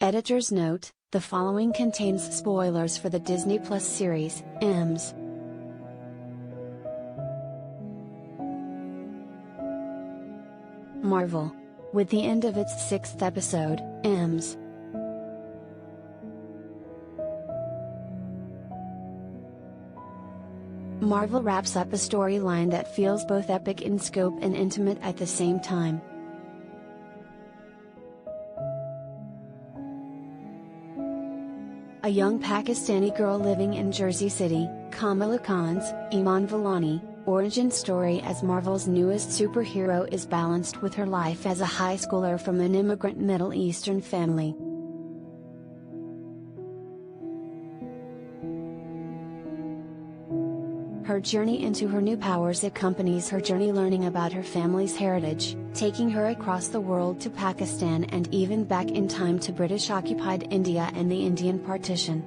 Editor's note: the following contains spoilers for the Disney Plus series, Ms. Marvel. With the end of its 6th episode, Ms. Marvel wraps up a storyline that feels both epic in scope and intimate at the same time. A young Pakistani girl living in Jersey City, Kamala Khan's, Iman Vellani, origin story as Marvel's newest superhero is balanced with her life as a high schooler from an immigrant Middle Eastern family. Her journey into her new powers accompanies her journey learning about her family's heritage, taking her across the world to Pakistan and even back in time to British-occupied India and the Indian partition.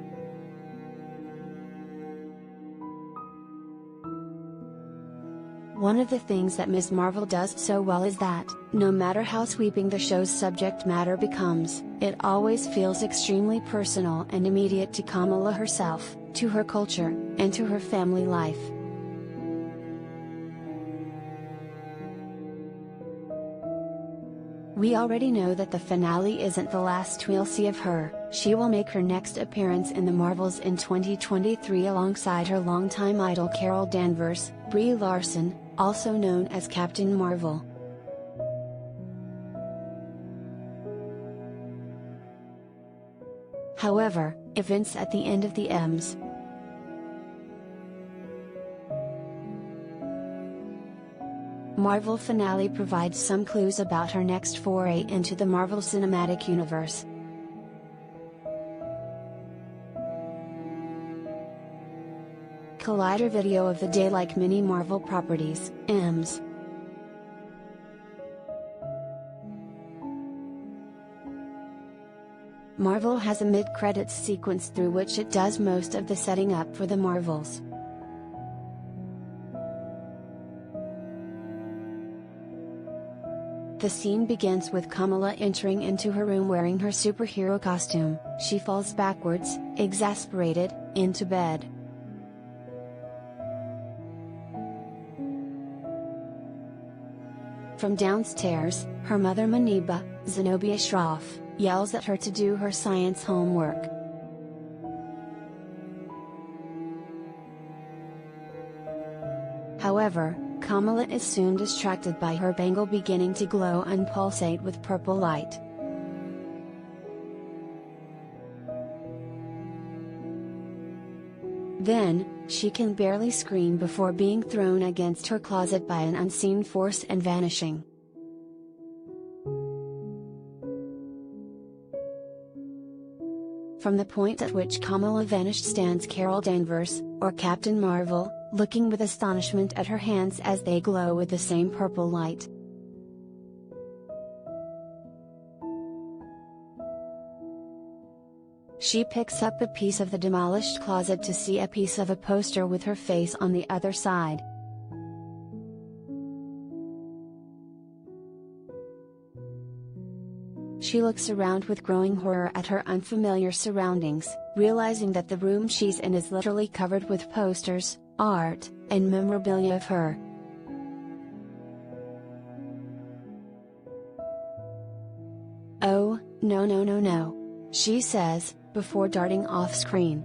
One of the things that Ms. Marvel does so well is that, no matter how sweeping the show's subject matter becomes, it always feels extremely personal and immediate to Kamala herself, to her culture, and to her family life. We already know that the finale isn't the last we'll see of her. She will make her next appearance in the Marvels in 2023 alongside her longtime idol Carol Danvers, Brie Larson, also known as Captain Marvel. However, events at the end of the Ms. Marvel finale provides some clues about her next foray into the Marvel Cinematic Universe. Collider video of the day. Like many Marvel properties, Ms. Marvel has a mid-credits sequence through which it does most of the setting up for the Marvels. The scene begins with Kamala entering into her room wearing her superhero costume. She falls backwards, exasperated, into bed. From downstairs, her mother Maniba, Zenobia Shroff, yells at her to do her science homework. However, Kamala is soon distracted by her bangle beginning to glow and pulsate with purple light. Then, she can barely scream before being thrown against her closet by an unseen force and vanishing. From the point at which Kamala vanished stands Carol Danvers, or Captain Marvel, looking with astonishment at her hands as they glow with the same purple light. She picks up a piece of the demolished closet to see a piece of a poster with her face on the other side. She looks around with growing horror at her unfamiliar surroundings, realizing that the room she's in is literally covered with posters, art, and memorabilia of her. "Oh, no no no no," she says, before darting off screen.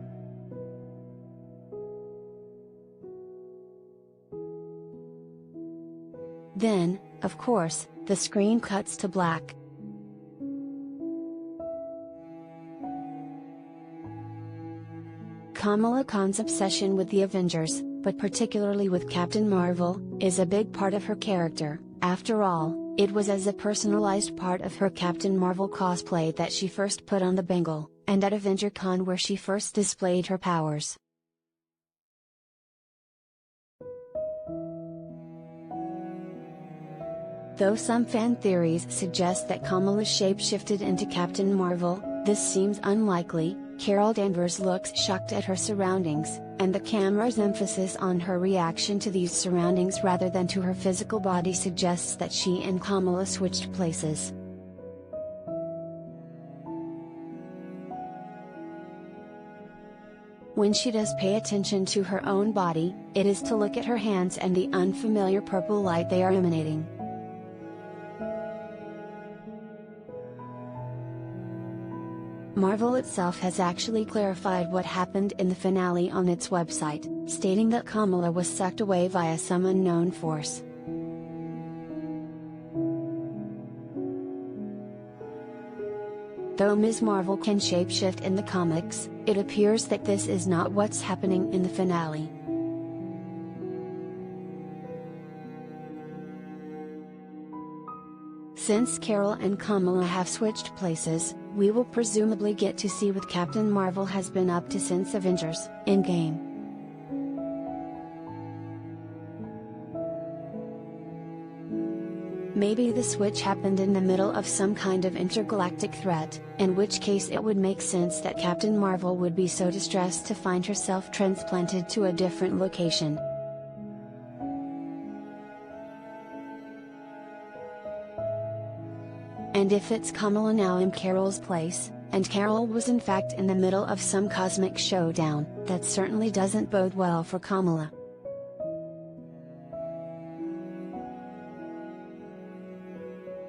Then, of course, the screen cuts to black. Kamala Khan's obsession with the Avengers, but particularly with Captain Marvel, is a big part of her character. After all, it was as a personalized part of her Captain Marvel cosplay that she first put on the bangle, and at AvengerCon where she first displayed her powers. Though some fan theories suggest that Kamala shape-shifted into Captain Marvel, this seems unlikely. Carol Danvers looks shocked at her surroundings, and the camera's emphasis on her reaction to these surroundings rather than to her physical body suggests that she and Kamala switched places. When she does pay attention to her own body, it is to look at her hands and the unfamiliar purple light they are emanating. Marvel itself has actually clarified what happened in the finale on its website, stating that Kamala was sucked away via some unknown force. Though Ms. Marvel can shapeshift in the comics, it appears that this is not what's happening in the finale. Since Carol and Kamala have switched places, we will presumably get to see what Captain Marvel has been up to since Avengers Endgame. Maybe the switch happened in the middle of some kind of intergalactic threat, in which case it would make sense that Captain Marvel would be so distressed to find herself transplanted to a different location. And if it's Kamala now in Carol's place, and Carol was in fact in the middle of some cosmic showdown, that certainly doesn't bode well for Kamala.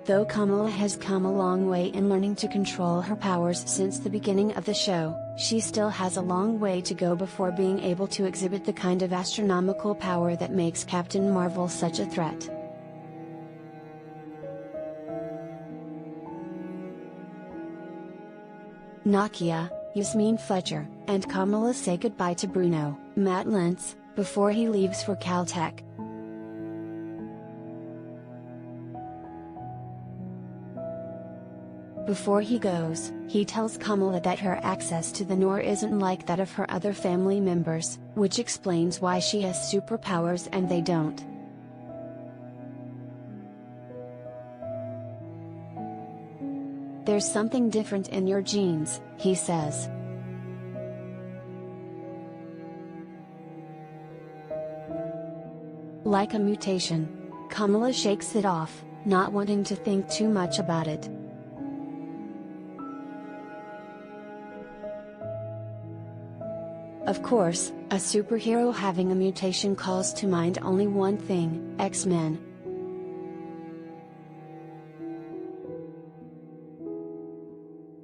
Though Kamala has come a long way in learning to control her powers since the beginning of the show, she still has a long way to go before being able to exhibit the kind of astronomical power that makes Captain Marvel such a threat. Nakia, Yasmine Fletcher, and Kamala say goodbye to Bruno, Matt Lentz, before he leaves for Caltech. Before he goes, he tells Kamala that her access to the Noor isn't like that of her other family members, which explains why she has superpowers and they don't. There's something different in your genes, he says. Like a mutation. Kamala shakes it off, not wanting to think too much about it. Of course, a superhero having a mutation calls to mind only one thing: X-Men.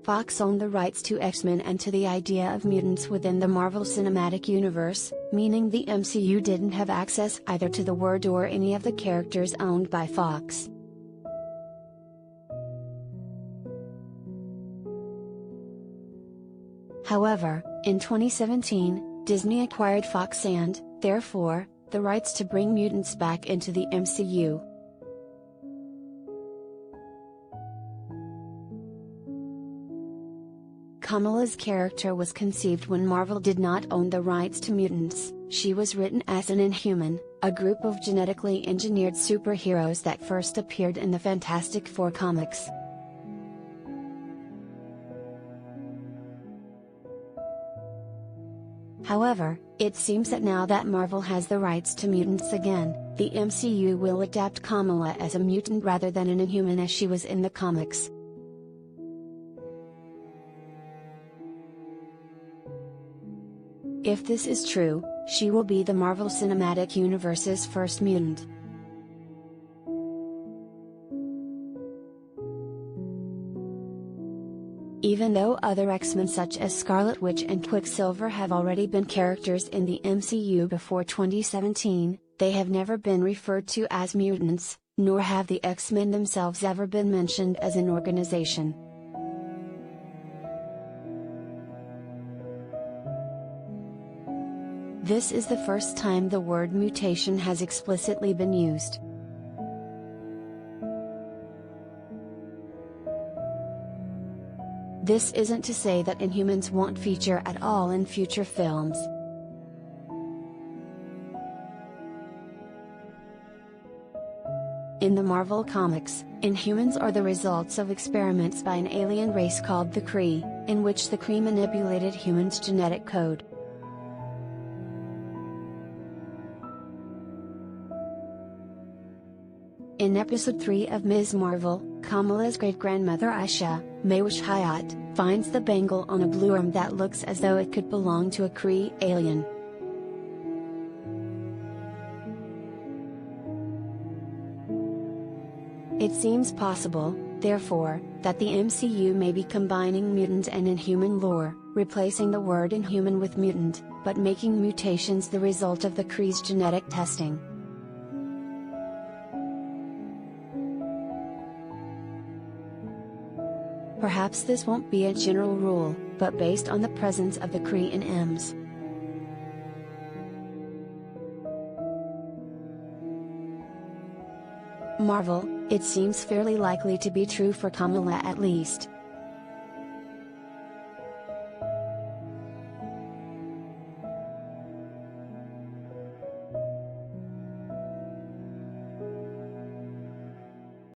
Fox owned the rights to X-Men and to the idea of mutants within the Marvel Cinematic Universe, meaning the MCU didn't have access either to the word or any of the characters owned by Fox. However, in 2017, Disney acquired Fox and, therefore, the rights to bring mutants back into the MCU. Kamala's character was conceived when Marvel did not own the rights to mutants. She was written as an Inhuman, a group of genetically engineered superheroes that first appeared in the Fantastic Four comics. However, it seems that now that Marvel has the rights to mutants again, the MCU will adapt Kamala as a mutant rather than an Inhuman as she was in the comics. If this is true, she will be the Marvel Cinematic Universe's first mutant. Even though other X-Men such as Scarlet Witch and Quicksilver have already been characters in the MCU before 2017, they have never been referred to as mutants, nor have the X-Men themselves ever been mentioned as an organization. This is the first time the word mutation has explicitly been used. This isn't to say that Inhumans won't feature at all in future films. In the Marvel Comics, Inhumans are the results of experiments by an alien race called the Kree, in which the Kree manipulated humans' genetic code. In Episode 3 of Ms. Marvel, Kamala's great-grandmother Aisha, Maywish Hayat, finds the bangle on a blue arm that looks as though it could belong to a Kree alien. It seems possible, therefore, that the MCU may be combining mutant and inhuman lore, replacing the word inhuman with mutant, but making mutations the result of the Kree's genetic testing. Perhaps this won't be a general rule, but based on the presence of the Kree in M's. Marvel, it seems fairly likely to be true for Kamala at least.